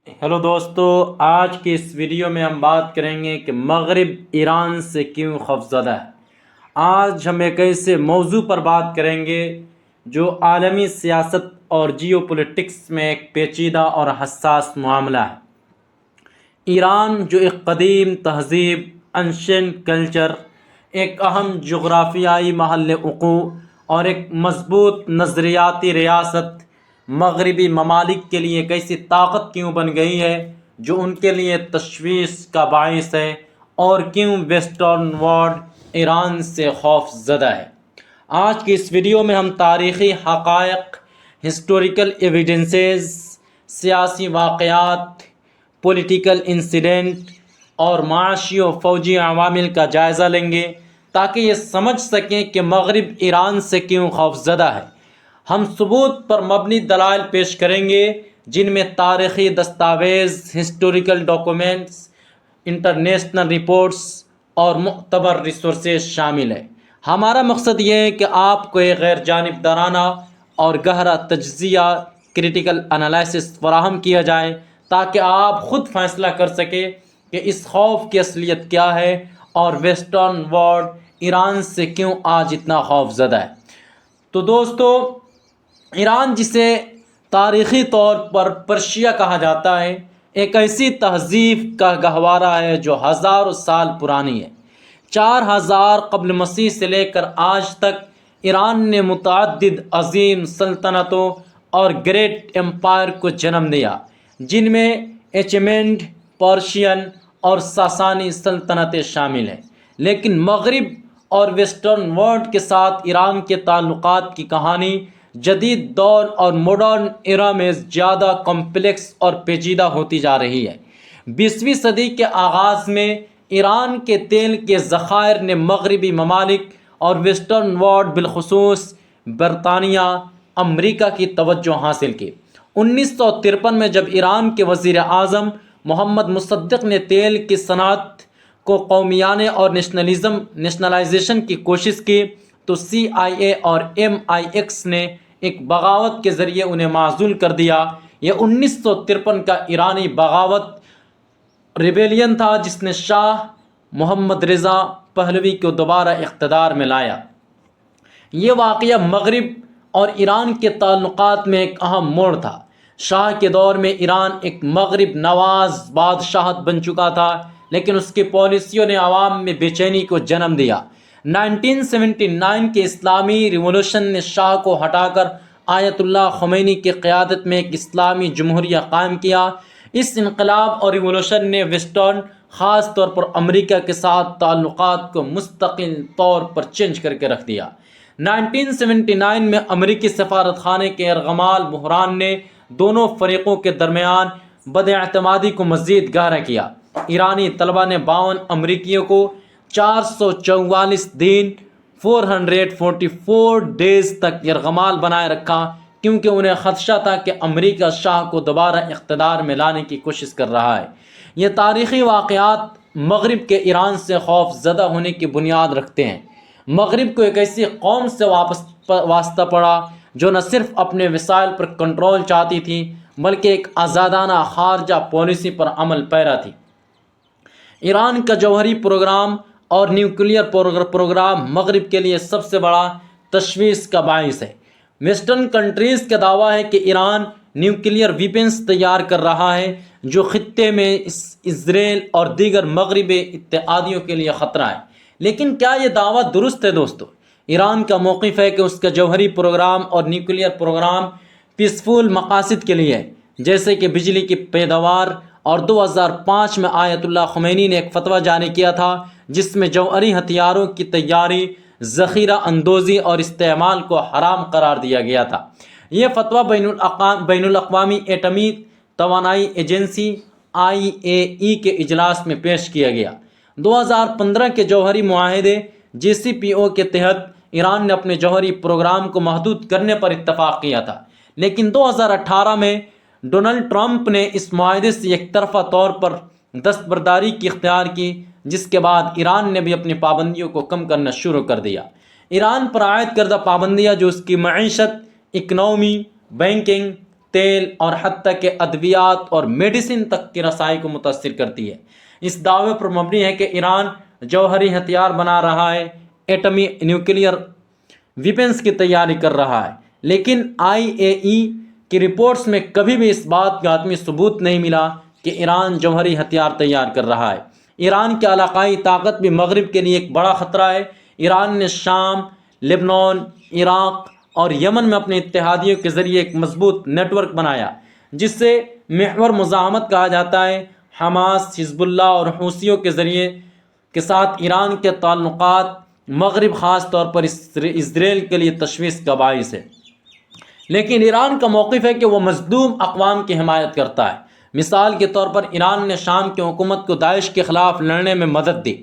Hello دوستو، آج کی اس ویڈیو میں ہم بات کریں گے کہ مغرب ایران سے کیوں خوفزدہ ہے۔ آج ہم ایک ایسے موضوع پر بات کریں گے جو عالمی سیاست اور جیو پولیٹکس میں ایک پیچیدہ اور حساس معاملہ ہے۔ ایران جو ایک قدیم تہذیب، انشنٹ کلچر، ایک اہم جغرافیائی محل وقوع اور ایک مضبوط نظریاتی ریاست، مغربی ممالک کے لیے ایک ایسی طاقت کیوں بن گئی ہے جو ان کے لیے تشویش کا باعث ہے، اور کیوں ویسٹرن ورلڈ ایران سے خوف زدہ ہے۔ آج کی اس ویڈیو میں ہم تاریخی حقائق، ہسٹوریکل ایویڈنسز، سیاسی واقعات، پولیٹیکل انسیڈنٹ اور معاشی و فوجی عوامل کا جائزہ لیں گے تاکہ یہ سمجھ سکیں کہ مغرب ایران سے کیوں خوف زدہ ہے۔ ہم ثبوت پر مبنی دلائل پیش کریں گے جن میں تاریخی دستاویز، ہسٹوریکل ڈاکومنٹس، انٹرنیشنل رپورٹس اور معتبر ریسورسز شامل ہیں۔ ہمارا مقصد یہ ہے کہ آپ کو ایک غیر جانبدارانہ اور گہرا تجزیہ، کریٹیکل انالیسس فراہم کیا جائے تاکہ آپ خود فیصلہ کر سکیں کہ اس خوف کی اصلیت کیا ہے اور ویسٹرن ورلڈ ایران سے کیوں آج اتنا خوف زدہ ہے۔ تو دوستو، ایران جسے تاریخی طور پر پرشیا کہا جاتا ہے، ایک ایسی تہذیب کا گہوارہ ہے جو ہزاروں سال پرانی ہے۔ 4000 قبل مسیح سے لے کر آج تک ایران نے متعدد عظیم سلطنتوں اور گریٹ امپائر کو جنم دیا، جن میں ایچمینڈ، پرشین اور ساسانی سلطنتیں شامل ہیں۔ لیکن مغرب اور ویسٹرن ورلڈ کے ساتھ ایران کے تعلقات کی کہانی جدید دور اور ماڈرن ایرا میں زیادہ کمپلیکس اور پیچیدہ ہوتی جا رہی ہے۔ 20ویں صدی کے آغاز میں ایران کے تیل کے ذخائر نے مغربی ممالک اور ویسٹرن ورلڈ بالخصوص برطانیہ، امریکہ کی توجہ حاصل کی۔ 1953 میں جب ایران کے وزیر اعظم محمد مصدق نے تیل کی صنعت کو قومیانے اور نیشنلائزیشن کی کوشش کی تو CIA اور MI6 نے ایک بغاوت کے ذریعے انہیں معزول کر دیا۔ یہ 1953 کا ایرانی بغاوت ریبیلین تھا جس نے شاہ محمد رضا پہلوی کو دوبارہ اقتدار میں لایا۔ یہ واقعہ مغرب اور ایران کے تعلقات میں ایک اہم موڑ تھا۔ شاہ کے دور میں ایران ایک مغرب نواز بادشاہت بن چکا تھا، لیکن اس کی پالیسیوں نے عوام میں بے چینی کو جنم دیا۔ 1979 کے اسلامی ریولوشن نے شاہ کو ہٹا کر آیت اللہ خمینی کی قیادت میں ایک اسلامی جمہوریہ قائم کیا۔ اس انقلاب اور ریولوشن نے ویسٹرن، خاص طور پر امریکہ کے ساتھ تعلقات کو مستقل طور پر چینج کر کے رکھ دیا۔ 1979 میں امریکی سفارت خانے کے ارغمال بحران نے دونوں فریقوں کے درمیان بد اعتمادی کو مزید گہرا کیا۔ ایرانی طلبہ نے 52 امریکیوں کو 444 دن 444 ڈیز تک یرغمال بنائے رکھا، کیونکہ انہیں خدشہ تھا کہ امریکہ شاہ کو دوبارہ اقتدار میں لانے کی کوشش کر رہا ہے۔ یہ تاریخی واقعات مغرب کے ایران سے خوف زدہ ہونے کی بنیاد رکھتے ہیں۔ مغرب کو ایک ایسی قوم سے واسطہ پڑا جو نہ صرف اپنے وسائل پر کنٹرول چاہتی تھی بلکہ ایک آزادانہ خارجہ پالیسی پر عمل پیرا تھی۔ ایران کا جوہری پروگرام اور نیوکلیئر پروگرام مغرب کے لیے سب سے بڑا تشویش کا باعث ہے۔ ویسٹرن کنٹریز کا دعویٰ ہے کہ ایران نیوکلیئر ویپنز تیار کر رہا ہے جو خطے میں اسرائیل اور دیگر مغربی اتحادیوں کے لیے خطرہ ہے۔ لیکن کیا یہ دعویٰ درست ہے دوستو؟ ایران کا موقف ہے کہ اس کا جوہری پروگرام اور نیوکلیئر پروگرام پیسفل مقاصد کے لیے ہے، جیسے کہ بجلی کی پیداوار، اور 2005 میں آیت اللہ خمینی نے ایک فتویٰ جاری کیا تھا جس میں جوہری ہتھیاروں کی تیاری، ذخیرہ اندوزی اور استعمال کو حرام قرار دیا گیا تھا۔ یہ فتویٰ بین الاقوامی ایٹمی توانائی ایجنسی IAEA کے اجلاس میں پیش کیا گیا۔ 2015 کے جوہری معاہدے JCPOA کے تحت ایران نے اپنے جوہری پروگرام کو محدود کرنے پر اتفاق کیا تھا، لیکن 2018 میں ڈونلڈ ٹرمپ نے اس معاہدے سے یک طرفہ طور پر دستبرداری کی اختیار کی، جس کے بعد ایران نے بھی اپنی پابندیوں کو کم کرنا شروع کر دیا۔ ایران پر عائد کردہ پابندیاں جو اس کی معیشت، اکنامی، بینکنگ، تیل اور حتیٰ کہ ادویات اور میڈیسن تک کی رسائی کو متاثر کرتی ہے۔ اس دعوے پر مبنی ہے کہ ایران جوہری ہتھیار بنا رہا ہے، ایٹمی نیوکلیئر ویپنز کی تیاری کر رہا ہے، لیکن IAEA کی رپورٹس میں کبھی بھی اس بات کا حتمی ثبوت نہیں ملا کہ ایران جوہری ہتھیار تیار کر رہا ہے۔ ایران کی علاقائی طاقت بھی مغرب کے لیے ایک بڑا خطرہ ہے۔ ایران نے شام، لبنان، عراق اور یمن میں اپنے اتحادیوں کے ذریعے ایک مضبوط نیٹ ورک بنایا جسے محور مزاحمت کہا جاتا ہے۔ حماس، حزب اللہ اور حوثیوں کے ذریعے کے ساتھ ایران کے تعلقات مغرب خاص طور پر اسرائیل کے لیے تشویش کا باعث ہے، لیکن ایران کا موقف ہے کہ وہ مظلوم اقوام کی حمایت کرتا ہے۔ مثال کے طور پر ایران نے شام کی حکومت کو داعش کے خلاف لڑنے میں مدد دی۔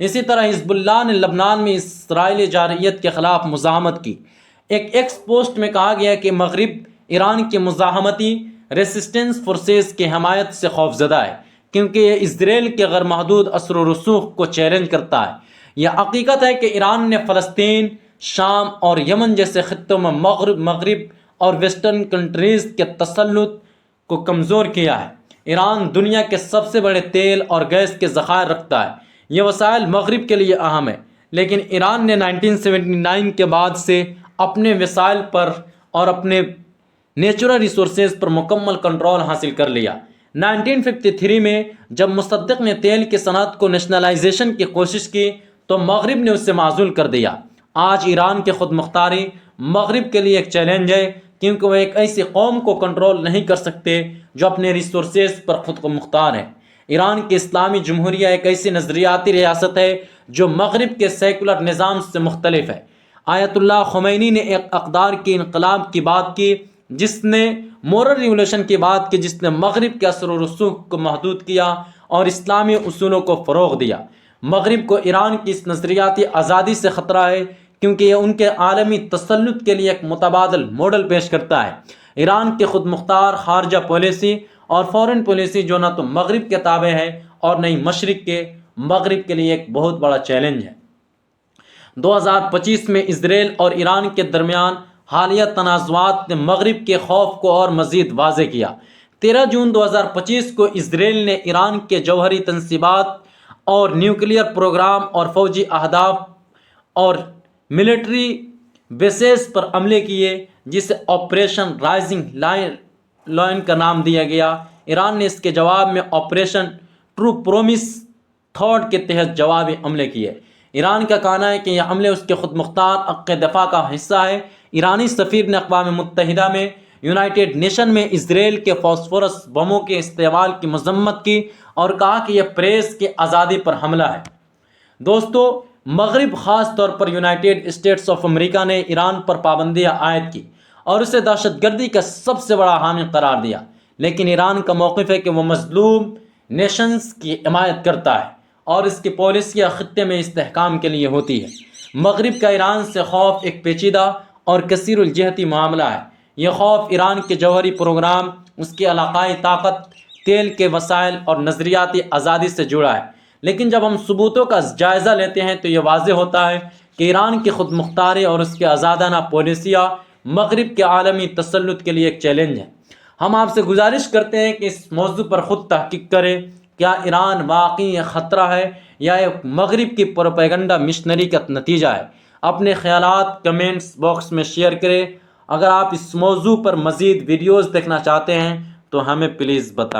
اسی طرح حزب اللہ نے لبنان میں اسرائیلی جارحیت کے خلاف مزاحمت کی۔ ایک ایکس پوسٹ میں کہا گیا کہ مغرب ایران کی مزاحمتی ریسسٹنس فورسز کی حمایت سے خوفزدہ ہے، کیونکہ یہ اسرائیل کے غیر محدود اثر و رسوخ کو چیلنج کرتا ہے۔ یہ حقیقت ہے کہ ایران نے فلسطین، شام اور یمن جیسے خطوں میں مغرب اور ویسٹرن کنٹریز کے تسلط کو کمزور کیا ہے۔ ایران دنیا کے سب سے بڑے تیل اور گیس کے ذخائر رکھتا ہے۔ یہ وسائل مغرب کے لیے اہم ہے، لیکن ایران نے 1979 کے بعد سے اپنے وسائل پر اور اپنے نیچرل ریسورسز پر مکمل کنٹرول حاصل کر لیا۔ 1953 میں جب مصدق نے تیل کی صنعت کو نیشنلائزیشن کی کوشش کی تو مغرب نے اسے معزول کر دیا۔ آج ایران کی خود مختاری مغرب کے لیے ایک چیلنج ہے، کیونکہ وہ ایک ایسی قوم کو کنٹرول نہیں کر سکتے جو اپنے ریسورسز پر خود کو مختار ہے۔ ایران کی اسلامی جمہوریہ ایک ایسی نظریاتی ریاست ہے جو مغرب کے سیکولر نظام سے مختلف ہے۔ آیت اللہ خمینی نے ایک اقدار کی انقلاب کی بات کی، جس نے مورل ریولوشن کی بات کی، جس نے مغرب کے اثر و رسوخ کو محدود کیا اور اسلامی اصولوں کو فروغ دیا۔ مغرب کو ایران کی اس نظریاتی آزادی سے خطرہ ہے، کیونکہ یہ ان کے عالمی تسلط کے لیے ایک متبادل ماڈل پیش کرتا ہے۔ ایران کی خود مختار خارجہ پالیسی اور فورن پالیسی جو نہ تو مغرب کے تابع ہے اور نہ ہی مشرق کے، مغرب کے لیے ایک بہت بڑا چیلنج ہے۔ 2025 میں اسرائیل اور ایران کے درمیان حالیہ تنازعات نے مغرب کے خوف کو اور مزید واضح کیا۔ 13 جون 2025 کو اسرائیل نے ایران کے جوہری تنصیبات اور نیوکلیئر پروگرام اور فوجی اہداف اور ملٹری بیسز پر حملے کیے، جسے آپریشن رائزنگ لائن کا نام دیا گیا۔ ایران نے اس کے جواب میں آپریشن ٹرو پرومس تھارڈ کے تحت جوابی حملے کیے۔ ایران کا کہنا ہے کہ یہ حملے اس کے خود مختار حق دفاع کا حصہ ہے۔ ایرانی سفیر نے اقوام متحدہ میں یونائٹڈ نیشن میں اسرائیل کے فاسفورس بموں کے استعمال کی مذمت کی اور کہا کہ یہ پریس کی آزادی پر حملہ ہے۔ دوستو، مغرب خاص طور پر یونائٹڈ اسٹیٹس آف امریکہ نے ایران پر پابندیاں عائد کی اور اسے دہشت گردی کا سب سے بڑا حامی قرار دیا، لیکن ایران کا موقف ہے کہ وہ مظلوم نیشنز کی حمایت کرتا ہے اور اس کی پالیسیاں خطے میں استحکام کے لیے ہوتی ہے۔ مغرب کا ایران سے خوف ایک پیچیدہ اور کثیر الجہتی معاملہ ہے۔ یہ خوف ایران کے جوہری پروگرام، اس کی علاقائی طاقت، تیل کے وسائل اور نظریاتی آزادی سے جڑا ہے، لیکن جب ہم ثبوتوں کا جائزہ لیتے ہیں تو یہ واضح ہوتا ہے کہ ایران کی خود مختاری اور اس کی آزادانہ پالیسیاں مغرب کے عالمی تسلط کے لیے ایک چیلنج ہے۔ ہم آپ سے گزارش کرتے ہیں کہ اس موضوع پر خود تحقیق کریں، کیا ایران واقعی ایک خطرہ ہے یا ایک مغرب کی پروپیگنڈا مشنری کا نتیجہ ہے؟ اپنے خیالات کمنٹس باکس میں شیئر کریں۔ اگر آپ اس موضوع پر مزید ویڈیوز دیکھنا چاہتے ہیں تو ہمیں پلیز بتائیں۔